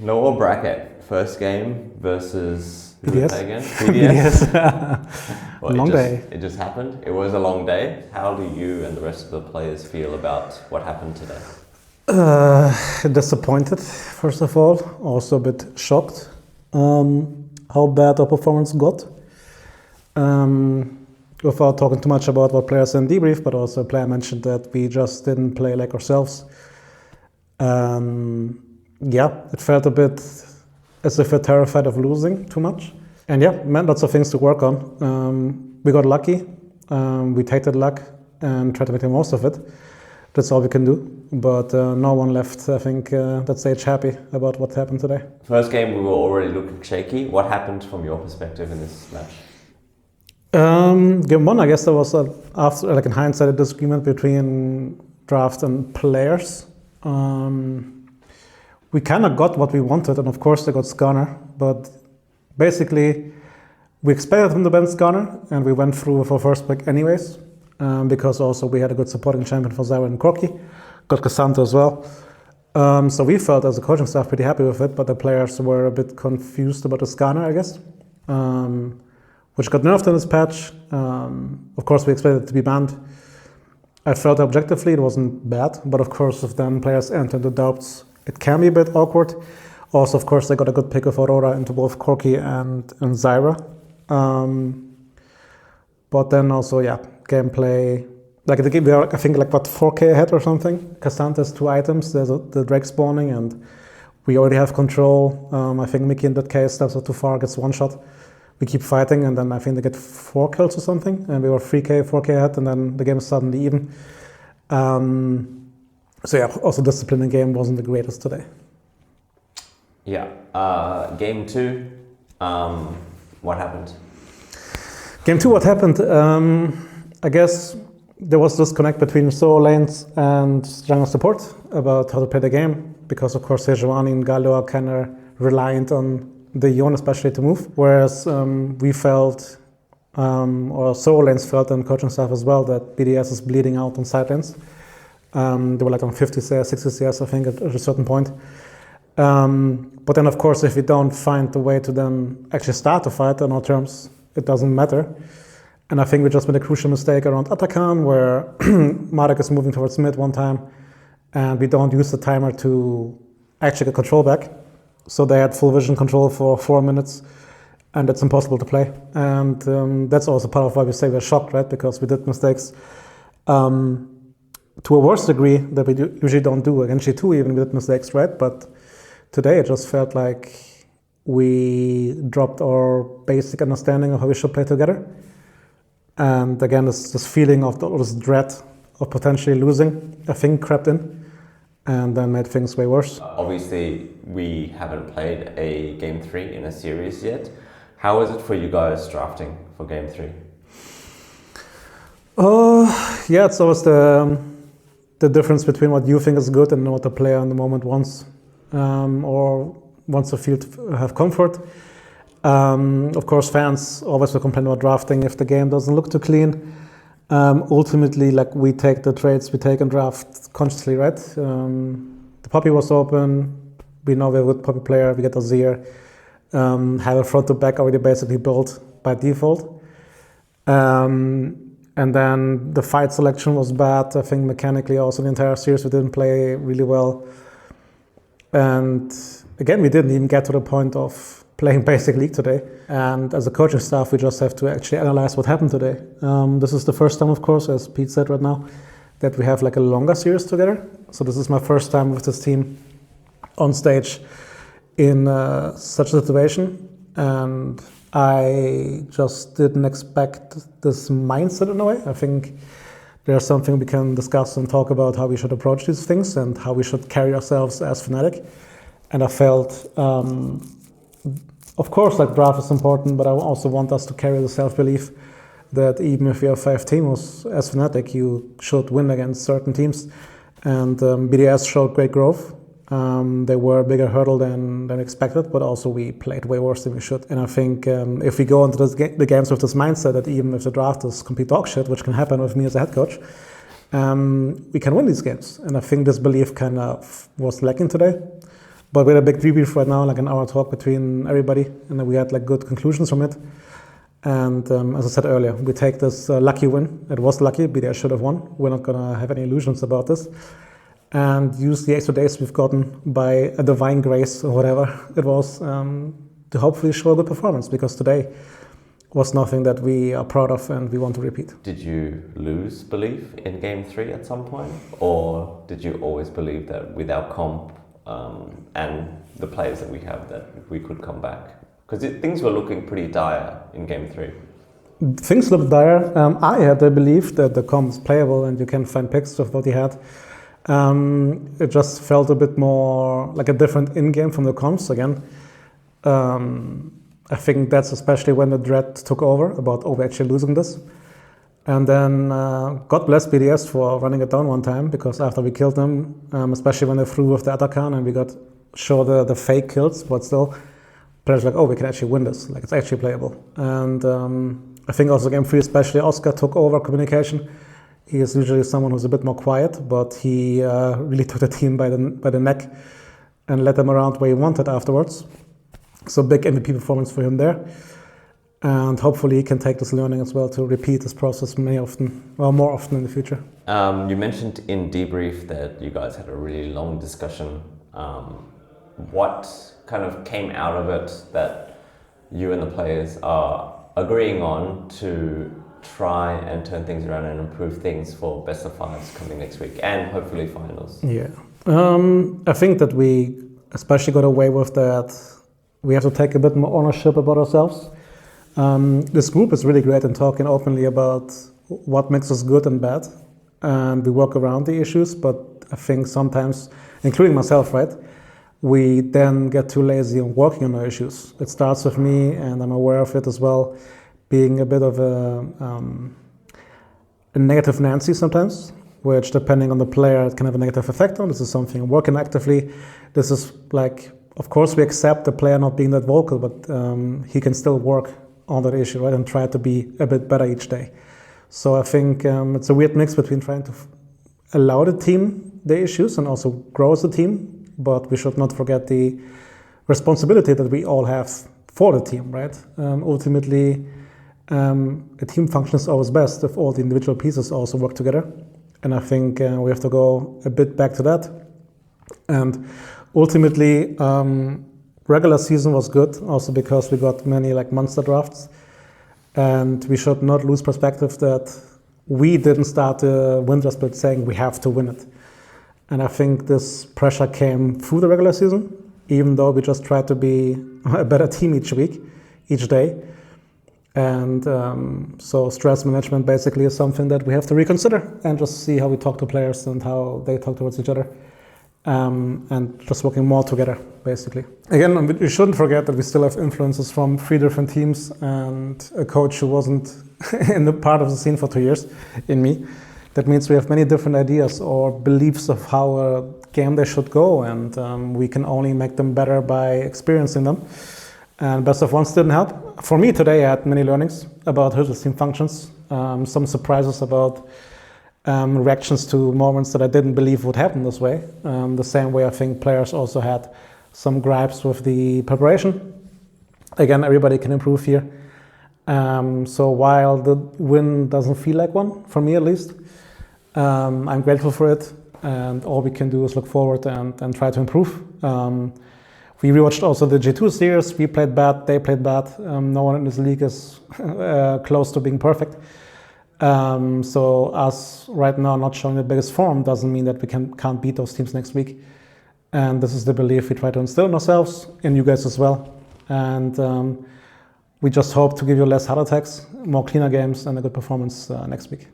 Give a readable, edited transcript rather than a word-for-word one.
Lower bracket, first game versus who BDS. again? BDS. Well, Long day. It just happened. It was a long day. How do you and the rest of the players feel about what happened today? Disappointed, first of all. Also a bit shocked how bad our performance got. Without talking too much about what players in debrief, but also a player mentioned that we just didn't play like ourselves. Yeah, it felt a bit as if we're terrified of losing too much. And yeah, man, lots of things to work on. We got lucky. We tasted luck and tried to make the most of it. That's all we can do. But no one left, I think, that stage happy about what happened today. First game, we were already looking shaky. What happened from your perspective in this match? Game one, I guess there was, after, like in hindsight, a disagreement between draft and players. We kind of got what we wanted, and of course they got Skarner, but basically we expected them to ban Skarner, and we went through with our first pick anyways, because also we had a good supporting champion for Zyra and Corki, got Cassandra as well. So we felt as a coaching staff pretty happy with it, but the players were a bit confused about the Skarner, I guess, which got nerfed in this patch. Of course we expected it to be banned. I felt objectively it wasn't bad, but of course if then players enter the doubts, it can be a bit awkward. Also, of course, they got a good pick of Aurora into both Corki and Zyra. But then also, yeah, gameplay. Like the game, we are, I think, like what 4K ahead or something. Cassandra has 2 items. There's the Drake spawning, and we already have control. I think Mickey in that case steps up too far, gets one shot. We keep fighting, and then I think they get 4 kills or something, and we were 3K, 4K ahead, and then the game is suddenly even. So yeah, also discipline in game wasn't the greatest today. Yeah. Game 2, what happened? Game 2, what happened? I guess there was disconnect between solo lanes and jungle support about how to play the game, because of course Sejuani and Galio are kind of reliant on the Yon especially to move, whereas we felt, or solo lanes felt, and coaching staff as well, that BDS is bleeding out on side lanes. They were like on 50 CS, 60 CS, I think, at a certain point. But then, of course, if we don't find the way to then actually start the fight on our terms, it doesn't matter. And I think we just made a crucial mistake around Atakan, where Marek is moving towards mid one time, and we don't use the timer to actually get control back. So they had full vision control for 4 minutes, and that's impossible to play. And that's also part of why we say we're shocked, right? Because we did mistakes. To a worse degree that we usually don't do. Against G2 even we did mistakes, right? But today it just felt like we dropped our basic understanding of how we should play together. And again, this feeling of this dread of potentially losing, I think, crept in and then made things way worse. Obviously, we haven't played a Game 3 in a series yet. How is it for you guys drafting for Game 3? Yeah, it's always the difference between what you think is good and what the player in the moment wants, or wants to feel to have comfort. Of course, fans always will complain about drafting if the game doesn't look too clean. Ultimately, like we take the trades we take and draft consciously, right? The Poppy was open. We know we're a good Poppy player. We get Azir. Have a front to back already basically built by default. And then the fight selection was bad. I think mechanically also the entire series we didn't play really well. And again, we didn't even get to the point of playing basic league today. And as a coaching staff, we just have to actually analyze what happened today. This is the first time, of course, as Pete said right now, that we have like a longer series together. So this is my first time with this team on stage in such a situation. And I just didn't expect this mindset in a way. I think there's something we can discuss and talk about how we should approach these things and how we should carry ourselves as Fnatic. And I felt, of course, like draft is important, but I also want us to carry the self-belief that even if you have 5 teams as Fnatic, you should win against certain teams. And BDS showed great growth. They were a bigger hurdle than expected, but also we played way worse than we should. And I think if we go into the games with this mindset that even if the draft is complete dog shit, which can happen with me as a head coach, we can win these games. And I think this belief kind of was lacking today. But we had a big debrief right now, like an hour talk between everybody, and then we had like good conclusions from it. And as I said earlier, we take this lucky win. It was lucky, BDS should have won. We're not gonna have any illusions about this. And use the extra days we've gotten by a divine grace or whatever it was to hopefully show a good performance, because today was nothing that we are proud of and we want to repeat. Did you lose belief in Game 3 at some point? Or did you always believe that with our comp and the players that we have, that we could come back? Because things were looking pretty dire in Game 3. Things looked dire. I had the belief that the comp is playable and you can find picks of what he had. It just felt a bit more like a different in-game from the comps again. I think that's especially when the dread took over about, we're actually losing this. And then God bless BDS for running it down one time, because after we killed them, especially when they threw with the Atakan and we got show the fake kills, but still, players were like, we can actually win this, like it's actually playable. And I think also Game 3, especially Oscar took over communication. He is usually someone who's a bit more quiet, but he really took the team by the neck and led them around where he wanted afterwards. So big MVP performance for him there. And hopefully he can take this learning as well to repeat this process more often in the future. You mentioned in debrief that you guys had a really long discussion. What kind of came out of it that you and the players are agreeing on to try and turn things around and improve things for best of fives coming next week and hopefully finals? Yeah, I think that we especially got away with that. We have to take a bit more ownership about ourselves. This group is really great in talking openly about what makes us good and bad, and we work around the issues, but I think sometimes, including myself, right, we then get too lazy on working on our issues. It starts with me, and I'm aware of it as well, being a bit of a negative Nancy sometimes, which depending on the player, it can have a negative effect on. This is something I'm working actively. This is like, of course, we accept the player not being that vocal, but he can still work on that issue, right, and try to be a bit better each day. So I think it's a weird mix between trying to allow the team the issues and also grow as a team, but we should not forget the responsibility that we all have for the team, right? Ultimately, a team function is always best if all the individual pieces also work together. And I think we have to go a bit back to that. And ultimately, regular season was good, also because we got many like monster drafts. And we should not lose perspective that we didn't start the winter split saying we have to win it. And I think this pressure came through the regular season, even though we just tried to be a better team each week, each day. And so stress management basically is something that we have to reconsider and just see how we talk to players and how they talk towards each other. And just working more together, basically. Again, we shouldn't forget that we still have influences from 3 different teams and a coach who wasn't in the part of the scene for 2 years, in me. That means we have many different ideas or beliefs of how a game they should go, and we can only make them better by experiencing them. And best of ones didn't help. For me today, I had many learnings about how the team functions, some surprises about reactions to moments that I didn't believe would happen this way. The same way I think players also had some gripes with the preparation. Again, everybody can improve here. So while the win doesn't feel like one, for me at least, I'm grateful for it, and all we can do is look forward and try to improve. We rewatched also the G2 series. We played bad, they played bad. No one in this league is close to being perfect. So us right now not showing the biggest form doesn't mean that we can't beat those teams next week. And this is the belief we try to instill in ourselves, in you guys as well. And we just hope to give you less heart attacks, more cleaner games, and a good performance next week.